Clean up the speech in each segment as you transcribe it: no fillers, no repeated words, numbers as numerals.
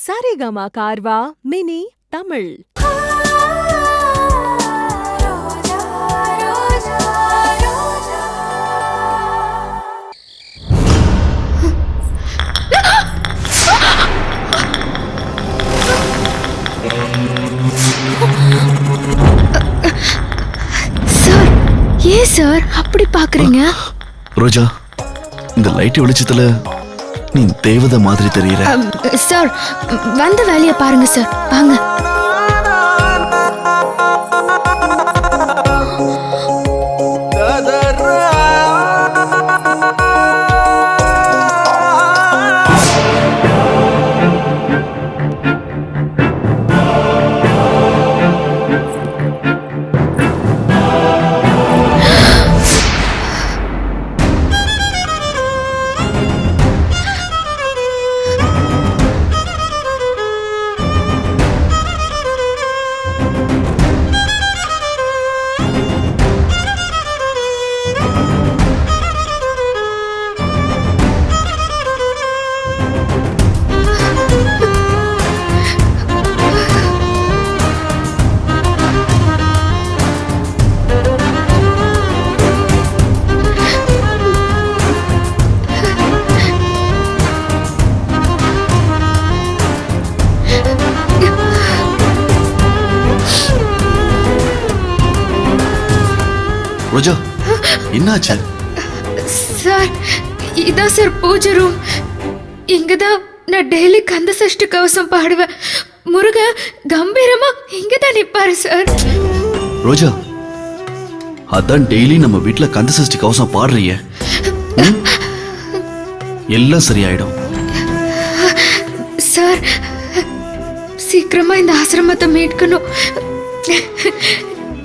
Saregama Carvaan mini Tamil. Sir, ஏன் sir அப்படி பாக்குறீங்க? ரோஜா, இந்த லைட் வெளிச்சத்துல நீ தேவதை மாதிரி தெரியற. சார், வந்த வேலையை பாருங்க சார், வாங்க. ரோஜா, என்னாச்சு? சார், இதான் சார் பூஜை ரூம். இங்கதான் நான் டெய்லி கந்த சஷ்டி கவசம் பாடுவேன். முருக கம்பீரமா இங்கதான் நிப்பாரு சார். ரோஜா, அதான் டெய்லி நம்ம வீட்டுல கந்த சஷ்டி கவசம் பாடுறிய. எல்லாம் சரியாயிடும் சார். சீக்கிரமா இந்த ஆசிரமத்தை மீட்கணும்.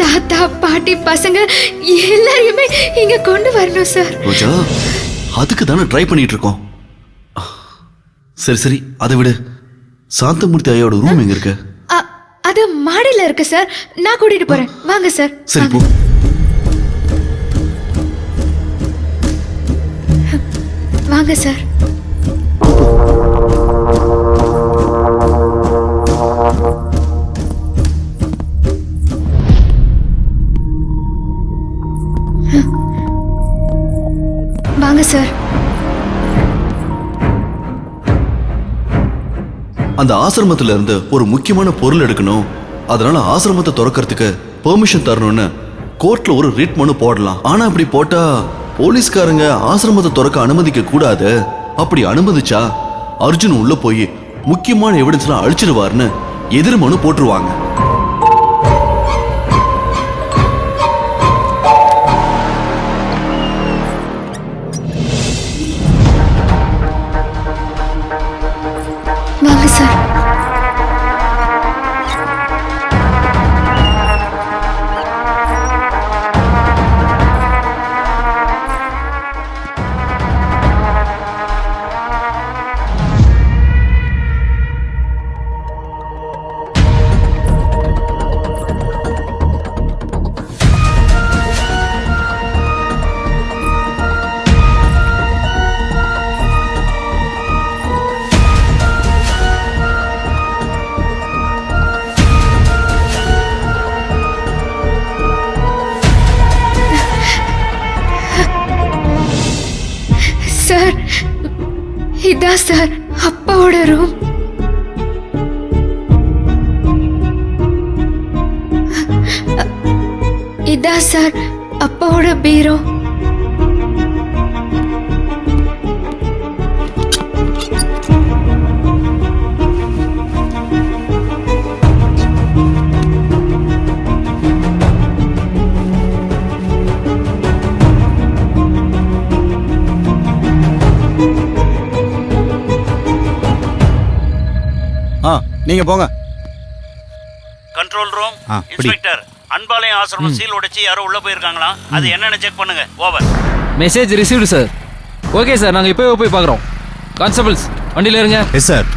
தாத்தா பாட்டி பசங்க எல்லாரையுமே இங்க கொண்டு வரணும் சார். ரோஜா, அதுக்கு தானே ட்ரை பண்ணிட்டு இருக்கோம். சரி சரி, அதை விடு. சாந்தமூர்த்தி ஐயாவோட ரூம் எங்க இருக்கு? அது மாடியில இருக்கு சார், நான் கூட்டிட்டு போறேன். வாங்க சார். சரி போ. வாங்க சார். வாங்க சார். அந்த ஆசிரமத்துல இருந்து ஒரு முக்கியமான பொருள் எடுக்கணும். அதனால ஆசிரமத்தை திறக்கிறதுக்கு பெர்மிஷன் தரணும்னு கோர்ட்ல ஒரு ரிட் மனு போடலாம். ஆனா அப்படி போட்டா போலீஸ்காரங்க ஆசிரமத்தை திறக்க அனுமதிக்க கூடாது. அப்படி அனுமதிச்சா அர்ஜுன் உள்ள போய் முக்கியமான எவிடன்ஸ்லாம் அழிச்சிருவார்னு எதிர் மனு போட்டுருவாங்க. வாங்க சார். சார், இதான் சார் அப்பாவோட ரூம். இதான் சார் அப்பாவோட பீரோ. நீங்க போங்க. கண்ட்ரோல் ரூம் இன்ஸ்பெக்டர், அன்பாலயம் ஆசிரமம் சீல் உடைச்சு யாரோ உள்ள போயிருக்காங்களா? அது என்னன்னு செக் பண்ணுங்க. Over. Message received sir. Okay sir, நாங்கள் இப்போ போய் பார்க்குறோம். கான்ஸ்டபிள்ஸ், வண்டியில் இருங்க. Yes sir.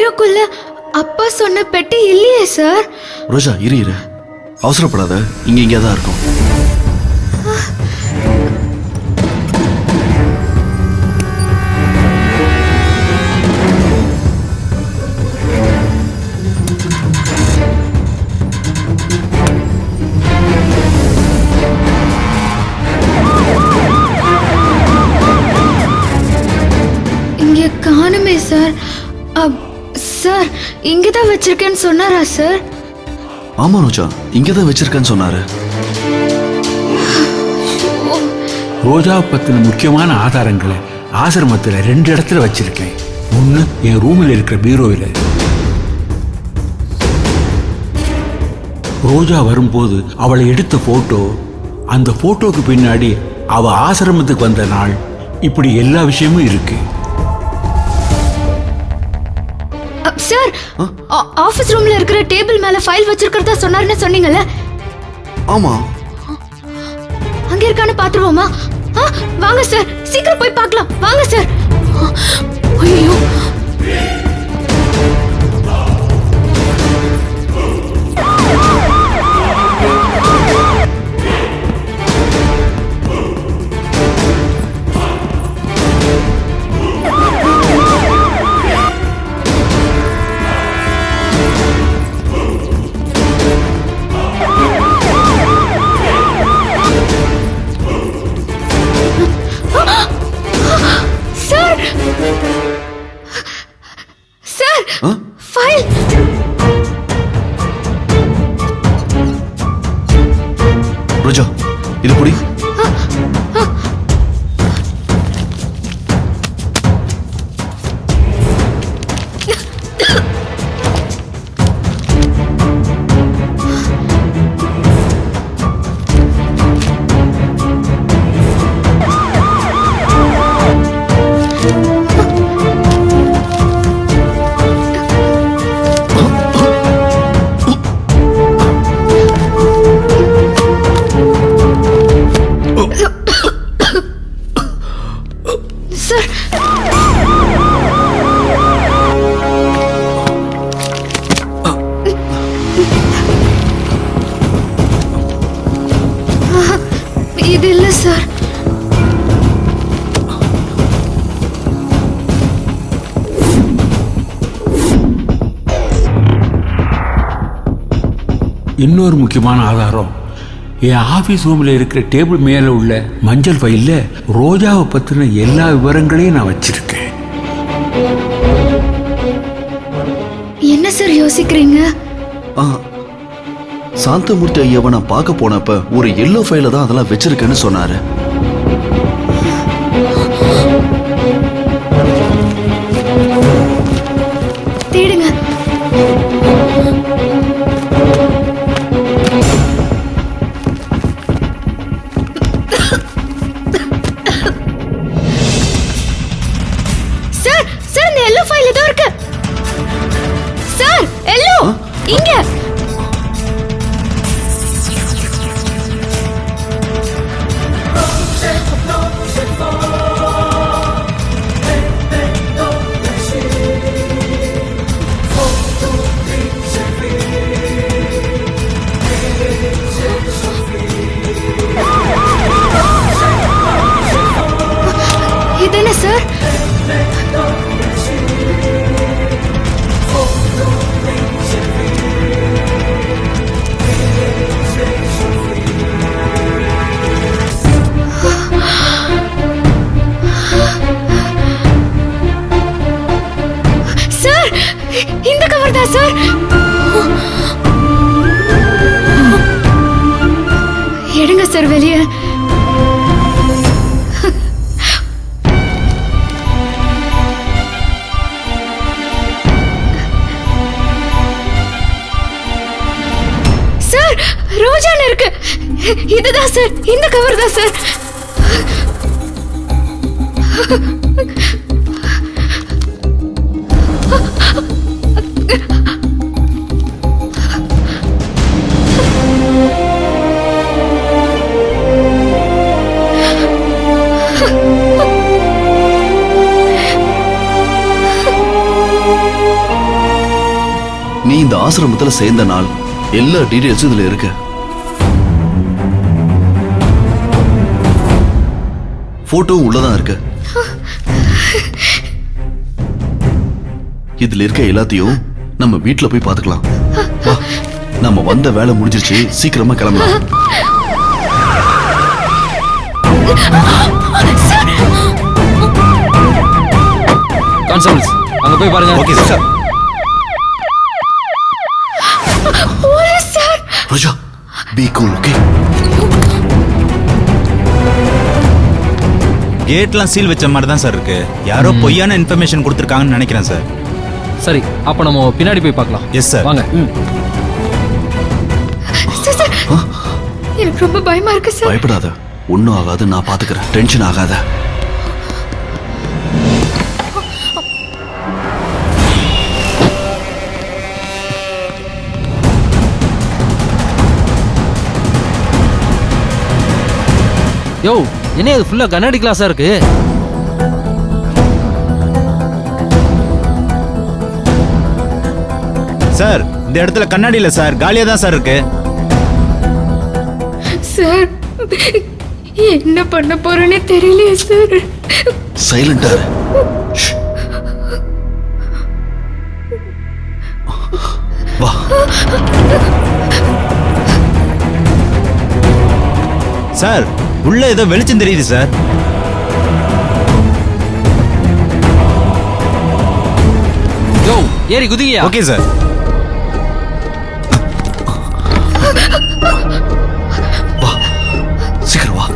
பீரோக்குள்ள அப்பா சொன்ன பெட்டி இல்லையே சார். ரோஜா இரு அவசரப்படாத, இங்க இங்கே தான் இருக்கும். இங்க காணுமே சார். சார் இங்கதான் வச்சிருக்கேன்னு சொன்னாரா சார்? ஆமா ரோஜா, இங்கதான் வச்சிருக்கேன்னு சொன்னாரு. ரோஜா பத்தின முக்கியமான ஆதாரங்களை ஆசிரமத்துல 2 இடத்துல வச்சிருக்கேன். ஒண்ணு என் ரூமில் இருக்கிற பீரோவில். ரோஜா வரும்போது அவளை எடுத்த போட்டோ, அந்த போட்டோக்கு பின்னாடி அவ ஆசிரமத்துக்கு வந்த நாள், இப்படி எல்லா விஷயமும் இருக்கு. சார் ஆபீஸ் ரூம்ல இருக்கிற டேபிள் மேல ஃபைல் வச்சிருக்கிறதா சொன்னாருன்னு சொன்னீங்கல்ல? ஆமா, அங்க இருக்கான்னு பாத்துருவோமா? வாங்க சார், சீக்கிரம் போய் பார்க்கலாம். வாங்க சார். ஐயோ, ஃபைல். ரோஜா இது புடி. இது இல்ல சார். இன்னொரு முக்கியமான ஆதாரம், என் ஆபீஸ் ரூம்ல இருக்கிற டேபிள் மேல உள்ள மஞ்சள் ஃபைல்ல ரோஜாவை பத்தின எல்லா விவரங்களையும் நான் வச்சிருக்கேன். என்ன சார் யோசிக்கிறீங்க? சாந்தமூர்த்தி ஐயாவை நான் பார்க்க போனப்ப ஒரு எல்லோ ஃபைல தான் அதெல்லாம் வச்சிருக்கேன்னு சொன்னாரு. தேடுங்க. சார் சார், இந்த எல்லோ ஃபைல் ஏதோ இருக்கு சார். எல்லோ இங்க. இதென்ன சார்? சார் இந்த கவர் தான் சார். எடுங்க சார் வெளியே. சார் ரோஜான்னு இருக்கு. இதுதான் சார், இந்த கவர் தான் சார். நீ இந்த ஆசிரமத்துல சேர்ந்த நாள் எல்லா டீடைல்ஸும் இதுல இருக்கு. போட்டோவும் உள்ளதான் இருக்கு. இதுல இருக்க எல்லாத்தையும் நம்ம வீட்டுல போய் பாத்துக்கலாம். வா, நம்ம வந்த வேலை முடிஞ்சிருச்சு, சீக்கிரமா கிளம்பலாம். கான்ஸ்டபிள்ஸ் அங்க போய் பாருங்க. Okay sir. Roja, be cool, okay? கேட்லாம் சீல் வச்ச மாதிரி தான் சார் இருக்கு. யாரோ பொய்யான இன்ஃபர்மேஷன் கொடுத்துருக்காங்கன்னு நினைக்கிறேன் சார். சரி, அப்ப நம்ம பின்னாடி போய் பார்க்கலாம். Yes sir. வாங்க. சார் சார் எனக்கு ரொம்ப பயமா இருக்கு சார். பயப்படாத, ஒன்னும் ஆகாது, நான் பாத்துக்கிறேன். டென்ஷன் ஆகாத. யோ, என்ன இது ஃபுல்லா கண்ணாடி கிளாஸா இருக்கு? சார் இந்த இடத்துல கண்ணாடி இல்ல சார், காலியா தான் சார் இருக்கு. சார் என்ன பண்ண போறேன்னு தெரியலையே சார். சைலண்டா இரு. ஷ். வா. சார் உள்ள ஏதோ வெளிச்சம் தெரியுது சார். யோ, ஏறி குதிங்கயா. Okay sir. வா, சீக்கிரம் வா.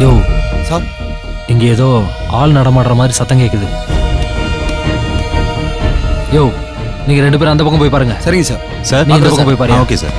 யோ சார், இங்க ஏதோ ஆள் நடமாடுற மாதிரி சத்தம் கேக்குது. யோ, நீங்க 2 பேரும் அந்த பக்கம் போய் பாருங்க. சரிங்க சார். சார் நீ இந்த பக்கம் போய் பாருங்க. Okay sir.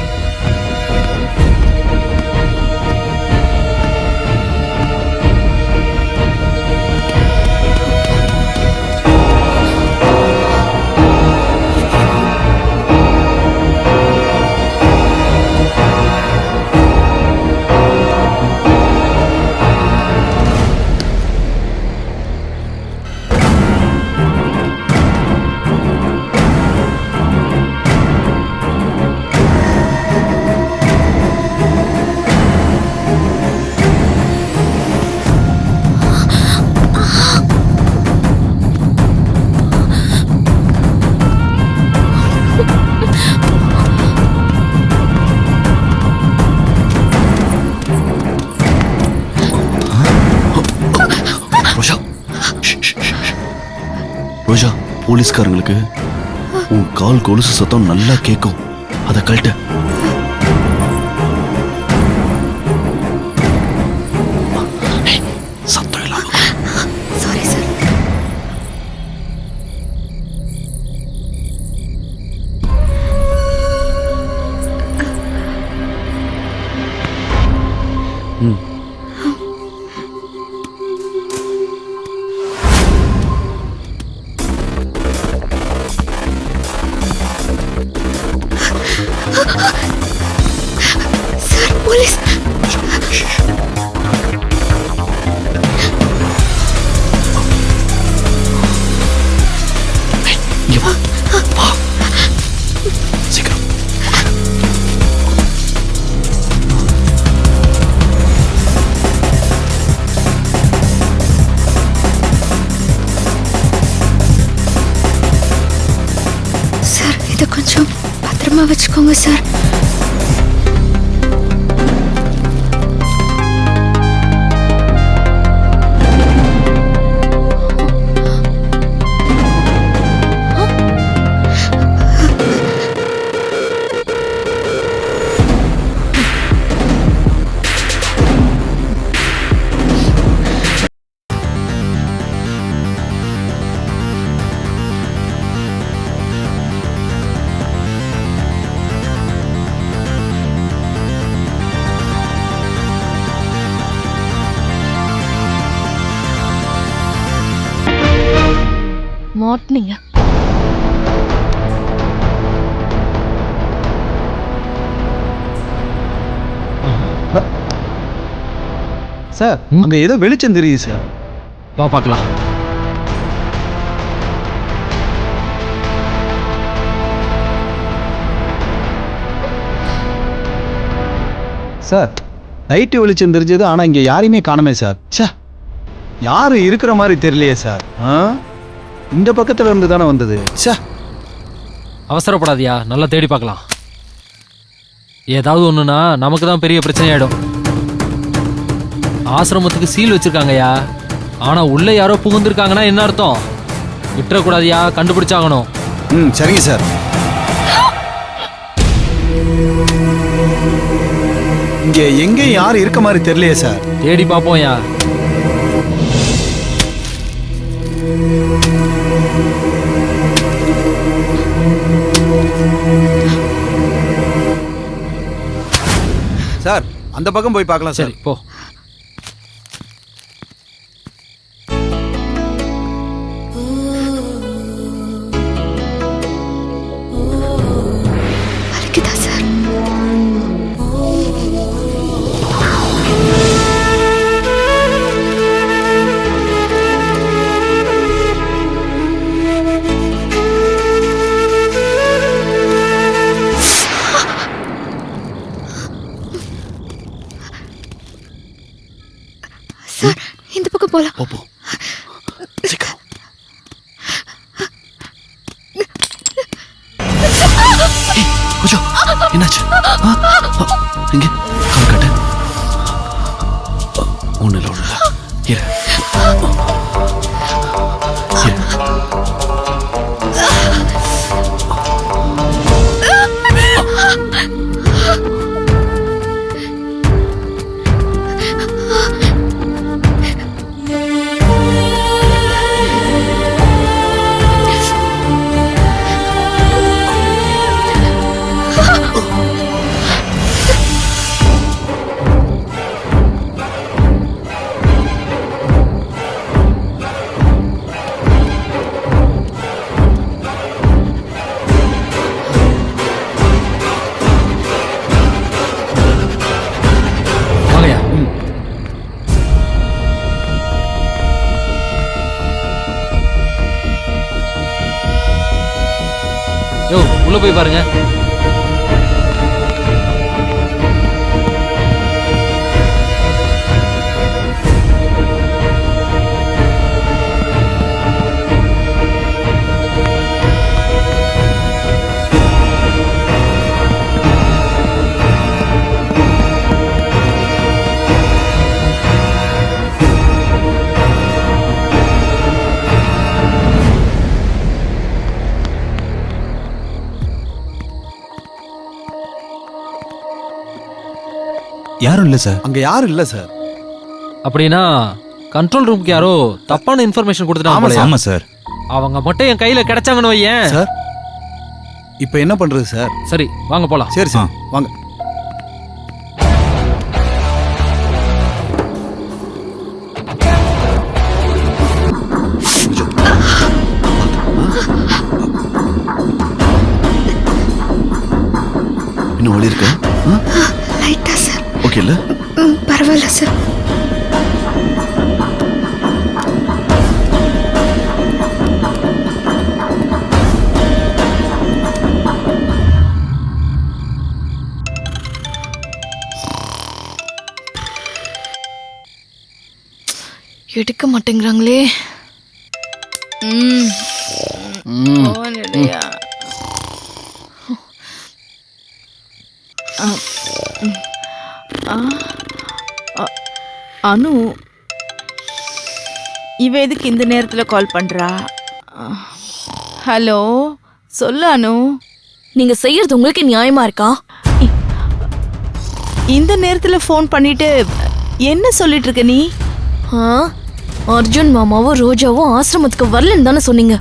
ரோஜா, ரோஜா, போலீஸ்காரங்களுக்கு உன் கால் கொலுசு சத்தம் நல்லா கேட்கும். அதை கழட்ட. சத்தம் இல்லாம. Sorry sir. Sir police. இங்க வா. வா. சீக்கிரம். சார் இதை கொஞ்சம் பத்திரமா வச்சுக்கோங்க சார். மாட்டினீங்க. சார் அங்க ஏதோ வெளிச்சம் தெரியுது சார். வா பார்க்கலாம். சார் லைட்டு வெளிச்சம் தெரிஞ்சது, ஆனா இங்க யாரையுமே காணுமே சார். ச்சே, யாரும் இருக்கிற மாதிரி தெரியலையே சார். இந்த பக்கத்துல இருந்து தானே வந்தது. ச்சே, அவசரப்படாதியா, நல்லா தேடி பார்க்கலாம். ஏதாவது ஒண்ணுனா நமக்கு தான் பெரிய பிரச்சனையாயிடும். ஆசிரமத்துக்கு சீல் வச்சிருக்காங்கய்யா, ஆனா உள்ள யாரோ புகுந்திருக்காங்கன்னா என்ன அர்த்தம்? விட்டுறக்கூடாதியா, கண்டுபிடிச்சாகணும். சரிங்க சார். இங்க எங்கேயும் யாரும் இருக்க மாதிரி தெரியலையே சார். தேடி பார்ப்போம்யா. சார் அந்த பக்கம் போய் பார்க்கலாம் சார். சரி போ. வலிக்குதா சார்? சார் இந்த பக்கம் போலாம். போ சீக்கிரம். கொஞ்சம் என்னாச்சு? இங்க கால் காட்டு. ஒண்ணு இல்ல இரு. வாங்கய்யா. யோ உள்ள போய் பாருங்க. யாரும் இல்ல சார். அங்க யாரும் இல்ல சார். அப்படின்னா கண்ட்ரோல் ரூமுக்கு யாரோ தப்பான இன்ஃபர்மேஷன் கொடுத்துட்டாங்க. ஆமா சார். அவங்க மட்டும் என் கையில கிடைச்சாங்கன்னு வையேன். சார் இப்போ என்ன பண்றது சார்? சரி வாங்க போலாம். சரி சார் வாங்க. இன்னும் வழி இருக்கா? லைட்டா சார். ஓகே இல்ல? பரவாயில்ல சார். எடுக்க மாட்டேங்கிறாங்களே. அனு, இவ எதுக்கு இந்த நேரத்துல கால் பண்றா? ஹலோ சொல்லு அனு. நீங்க செய்யறது உங்களுக்கு நியாயமா இருக்கா? இந்த நேரத்துல ஃபோன் பண்ணிட்டு என்ன சொல்லிட்டு இருக்க நீ? அர்ஜுன் மாமாவும் ரோஜாவும் ஆசிரமத்துக்கு வரலன்னு தானே சொன்னீங்க.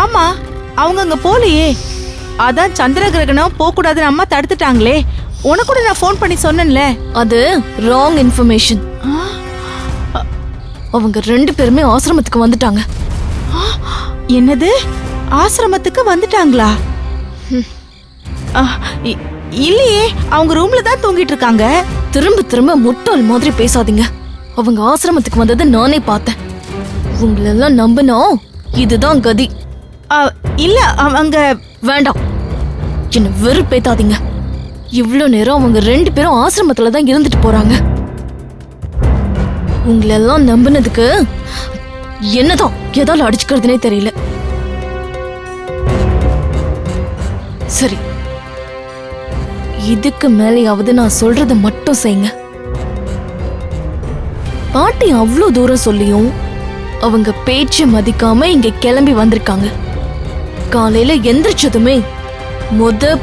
ஆமா, அவங்க அங்க போலையே. அதான் சந்திர கிரகணம் போக கூடாதுன்னு அம்மா தடுத்துட்டாங்களே. உனக்கு கூட நான் ஃபோன் பண்ணி சொன்னேன்ல. அது ராங் இன்ஃபர்மேஷன். அவங்க 2 பேருமே ஆசிரமத்துக்கு வந்துட்டாங்க. என்னது, ஆசிரமத்துக்கு வந்துட்டாங்களா? ஆ, இல்லையே, அவங்க ரூம்ல தான் தூங்கிட்டு இருக்காங்க. திரும்ப திரும்ப முட்டாள் மாதிரி பேசாதீங்க. அவங்க ஆசிரமத்துக்கு வந்ததை நானே பார்த்தேன். உங்களெல்லாம் நம்பினா இதுதான் கதி. இல்ல, அவங்க வேண்டாம், என்ன வெறுப்பேத்தாதீங்க. இவ்ளோ நேரம் அவங்க 2 பேரும் ஆசிரமத்துல தான் இருந்துட்டு போறாங்க. உங்களெல்லாம் நம்பினதுக்கு என்னதான் எதால அடிச்சுக்கிறதுனே தெரியல. சரி, இதுக்கு மேலேயாவது நான் சொல்றத மட்டும் செய்யுங்க. பாட்டி அவ்வளோ தூரம் சொல்லியும் அவங்க பேச்சு மதிக்காம இங்க கிளம்பி வந்திருக்காங்க. காலையில எந்திரிச்சதுமே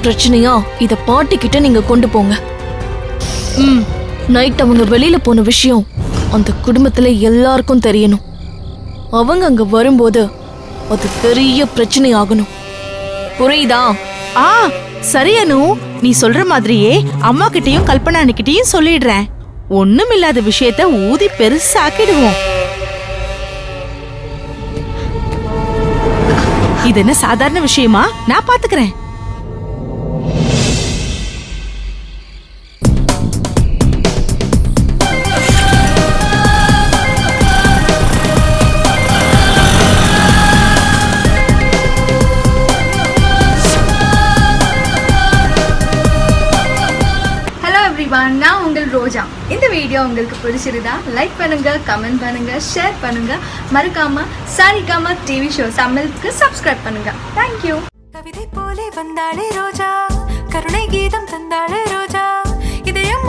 பிரச்சனையா இத பாட்டி கிட்ட நீங்க கொண்டு போங்க. நைட் அவங்க வெளியில போன விஷயம் அந்த குடும்பத்துல எல்லாருக்கும் தெரியணும். அவங்க அங்க வரும்போது அது பெரிய பிரச்சனை ஆகணும். புரியுதா? சரி அனு, நீ சொல்ற மாதிரியே அம்மா கிட்டயும் கல்பனா கிட்டயும் சொல்லிடுறேன். ஒண்ணும் இல்லாத விஷயத்த ஊதி பெருசாக்கிடுவோம். இது என்ன சாதாரண விஷயமா? நான் பாத்துக்கிறேன். நான் உங்கள் ரோஜா. இந்த வீடியோ உங்களுக்கு பிடிச்சிருந்தா லைக் பண்ணுங்க, கமெண்ட் பண்ணுங்க, ஷேர் பண்ணுங்க. மறக்காம சாரிகாமா டிவி ஷோ தமிழுக்கு சப்ஸ்கிரைப் பண்ணுங்க. தேங்க்யூ. கவிதை போலே வந்தாளே ரோஜா, கருணை கீதம் தந்தாளே ரோஜா, இதயம்